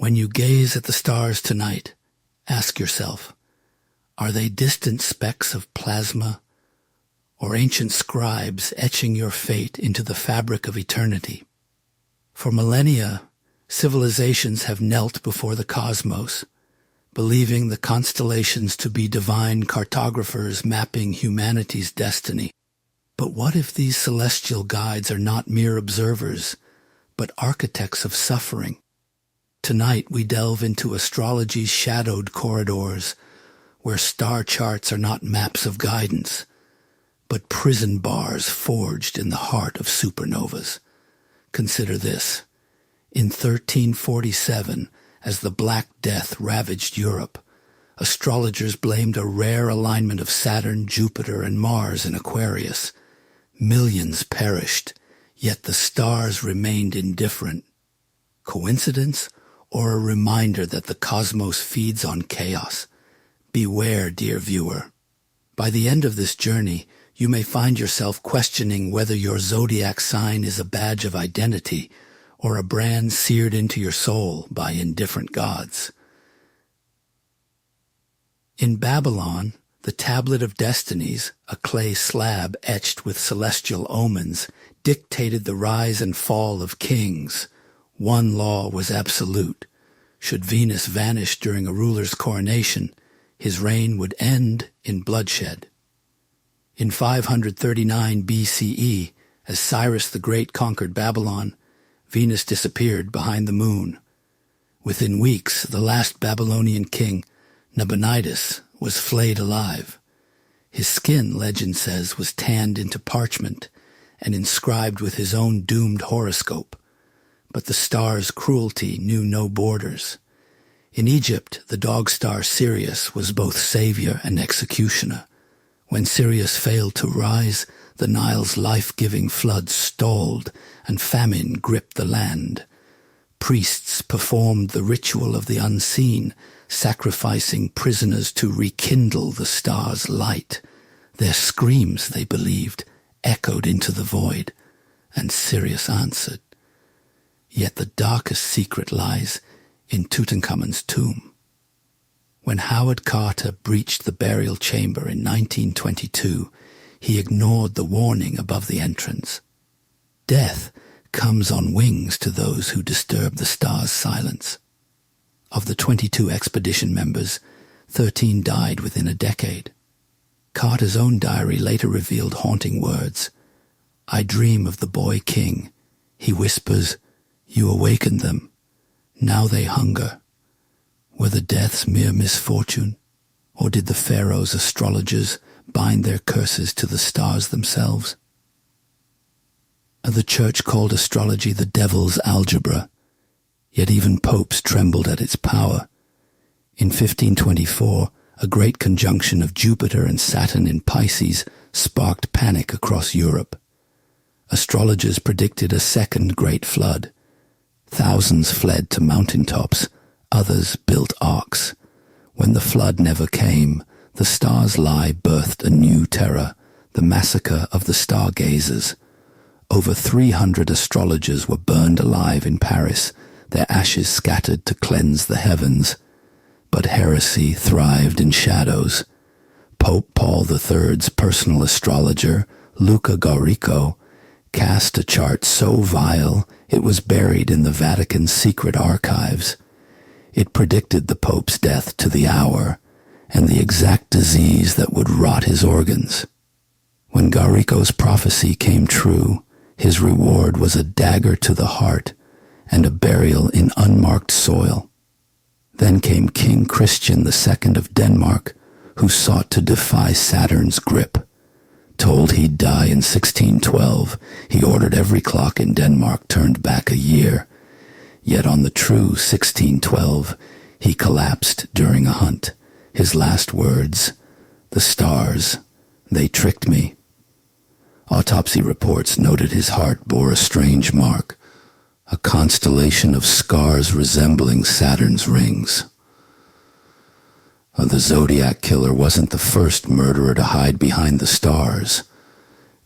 When you gaze at the stars tonight, ask yourself, are they distant specks of plasma or ancient scribes etching your fate into the fabric of eternity? For millennia, civilizations have knelt before the cosmos, believing the constellations to be divine cartographers mapping humanity's destiny. But what if these celestial guides are not mere observers, but architects of suffering? Tonight we delve into astrology's shadowed corridors, where star charts are not maps of guidance, but prison bars forged in the heart of supernovas. Consider this. In 1347, as the Black Death ravaged Europe, astrologers blamed a rare alignment of Saturn, Jupiter, and Mars in Aquarius. Millions perished, yet the stars remained indifferent. Coincidence, or a reminder that the cosmos feeds on chaos? Beware, dear viewer. By the end of this journey, you may find yourself questioning whether your zodiac sign is a badge of identity or a brand seared into your soul by indifferent gods. In Babylon, the Tablet of Destinies, a clay slab etched with celestial omens, dictated the rise and fall of kings. One law was absolute. Should Venus vanish during a ruler's coronation, his reign would end in bloodshed. In 539 BCE, as Cyrus the Great conquered Babylon, Venus disappeared behind the moon. Within weeks, the last Babylonian king, Nabonidus, was flayed alive. His skin, legend says, was tanned into parchment and inscribed with his own doomed horoscope. But the star's cruelty knew no borders. In Egypt, the dog star Sirius was both savior and executioner. When Sirius failed to rise, the Nile's life-giving flood stalled and famine gripped the land. Priests performed the ritual of the unseen, sacrificing prisoners to rekindle the star's light. Their screams, they believed, echoed into the void, and Sirius answered. Yet the darkest secret lies in Tutankhamun's tomb. When Howard Carter breached the burial chamber in 1922, he ignored the warning above the entrance. Death comes on wings to those who disturb the star's silence. Of the 22 expedition members, 13 died within a decade. Carter's own diary later revealed haunting words. I dream of the boy king. He whispers, you awakened them. Now they hunger. Were the deaths mere misfortune, or did the pharaoh's astrologers bind their curses to the stars themselves? The church called astrology the devil's algebra, yet even popes trembled at its power. In 1524, a great conjunction of Jupiter and Saturn in Pisces sparked panic across Europe. Astrologers predicted a second great flood. Thousands fled to mountaintops, others built arks. When the flood never came, the stars' lie birthed a new terror, the massacre of the stargazers. Over 300 astrologers were burned alive in Paris, their ashes scattered to cleanse the heavens. But heresy thrived in shadows. Pope Paul III's personal astrologer, Luca Gaurico, cast a chart so vile it was buried in the Vatican's secret archives. It predicted the Pope's death to the hour and the exact disease that would rot his organs. When Gaurico's prophecy came true, his reward was a dagger to the heart and a burial in unmarked soil. Then came King Christian II of Denmark, who sought to defy Saturn's grip. Told he'd die in 1612, he ordered every clock in Denmark turned back a year. Yet on the true 1612, he collapsed during a hunt. His last words, "The stars, they tricked me." Autopsy reports noted his heart bore a strange mark, a constellation of scars resembling Saturn's rings. The Zodiac killer wasn't the first murderer to hide behind the stars.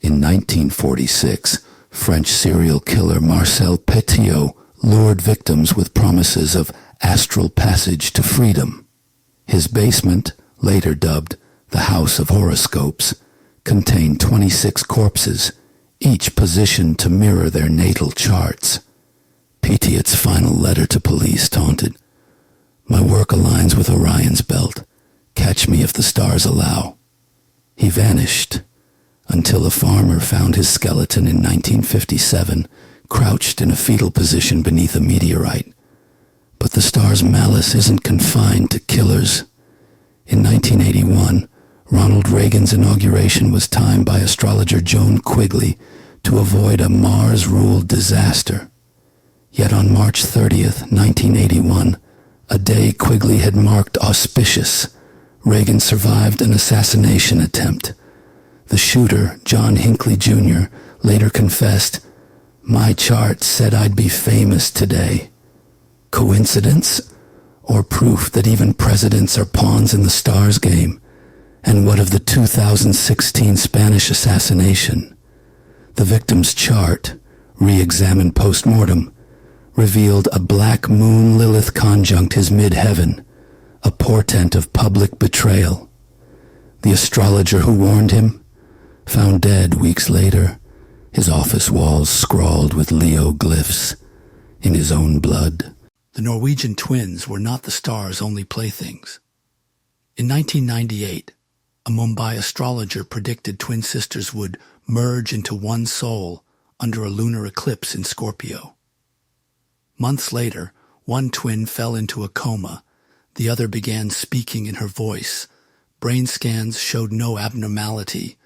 In 1946, French serial killer Marcel Petiot lured victims with promises of astral passage to freedom. His basement, later dubbed the House of Horoscopes, contained 26 corpses, each positioned to mirror their natal charts. Petiot's final letter to police taunted, "My work aligns with Orion's belt. Catch me if the stars allow." He vanished until a farmer found his skeleton in 1957, crouched in a fetal position beneath a meteorite. But the star's malice isn't confined to killers. In 1981, Ronald Reagan's inauguration was timed by astrologer Joan Quigley to avoid a Mars-ruled disaster. Yet on March 30th, 1981, a day Quigley had marked auspicious, Reagan survived an assassination attempt. The shooter, John Hinckley Jr., later confessed, "My chart said I'd be famous today." Coincidence? Or proof that even presidents are pawns in the stars game? And what of the 2016 Spanish assassination? The victim's chart, re-examined post-mortem, revealed a black moon Lilith conjunct his mid-heaven, a portent of public betrayal. The astrologer who warned him, found dead weeks later, his office walls scrawled with Leo glyphs in his own blood. The Norwegian twins were not the stars' only playthings. In 1998, a Mumbai astrologer predicted twin sisters would merge into one soul under a lunar eclipse in Scorpio. Months later, one twin fell into a coma. The other began speaking in her voice. Brain scans showed no abnormality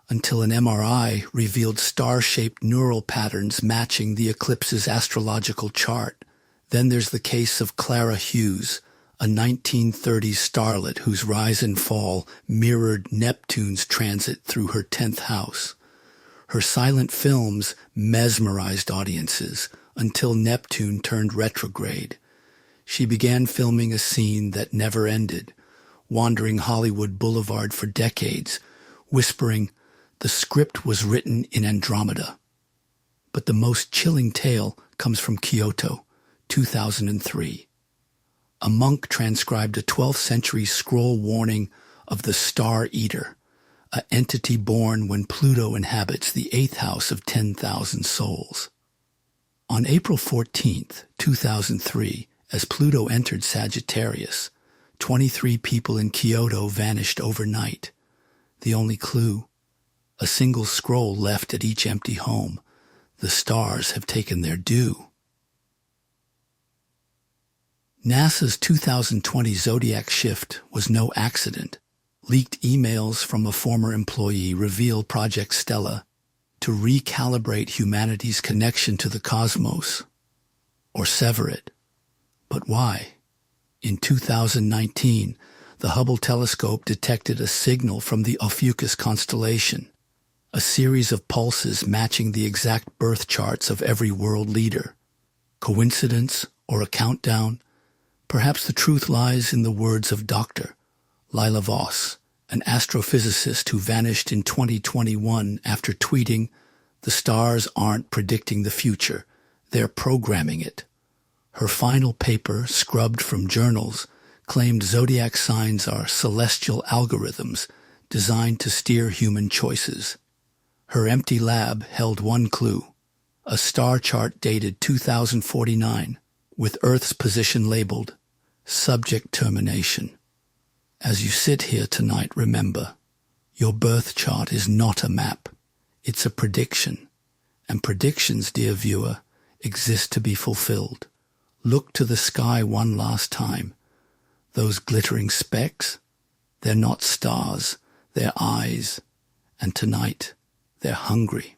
until an MRI revealed star-shaped neural patterns matching the eclipse's astrological chart. Then there's the case of Clara Hughes, a 1930s starlet whose rise and fall mirrored Neptune's transit through her 10th house. Her silent films mesmerized audiences until Neptune turned retrograde. She began filming a scene that never ended, wandering Hollywood Boulevard for decades, whispering, "The script was written in Andromeda." But the most chilling tale comes from Kyoto, 2003. A monk transcribed a 12th century scroll warning of the Star Eater, an entity born when Pluto inhabits the 8th house of 10,000 souls. On April 14th, 2003, as Pluto entered Sagittarius, 23 people in Kyoto vanished overnight. The only clue? A single scroll left at each empty home. The stars have taken their due. NASA's 2020 zodiac shift was no accident. Leaked emails from a former employee reveal Project Stella to recalibrate humanity's connection to the cosmos, or sever it. But why? In 2019, the Hubble telescope detected a signal from the Ophiuchus constellation, a series of pulses matching the exact birth charts of every world leader. Coincidence or a countdown? Perhaps the truth lies in the words of Dr. Lila Voss, an astrophysicist who vanished in 2021 after tweeting, "The stars aren't predicting the future, they're programming it." Her final paper, scrubbed from journals, claimed zodiac signs are celestial algorithms designed to steer human choices. Her empty lab held one clue, a star chart dated 2049, with Earth's position labeled subject termination. As you sit here tonight, remember, your birth chart is not a map, it's a prediction. And predictions, dear viewer, exist to be fulfilled. Look to the sky one last time. Those glittering specks, they're not stars, they're eyes. And tonight, they're hungry.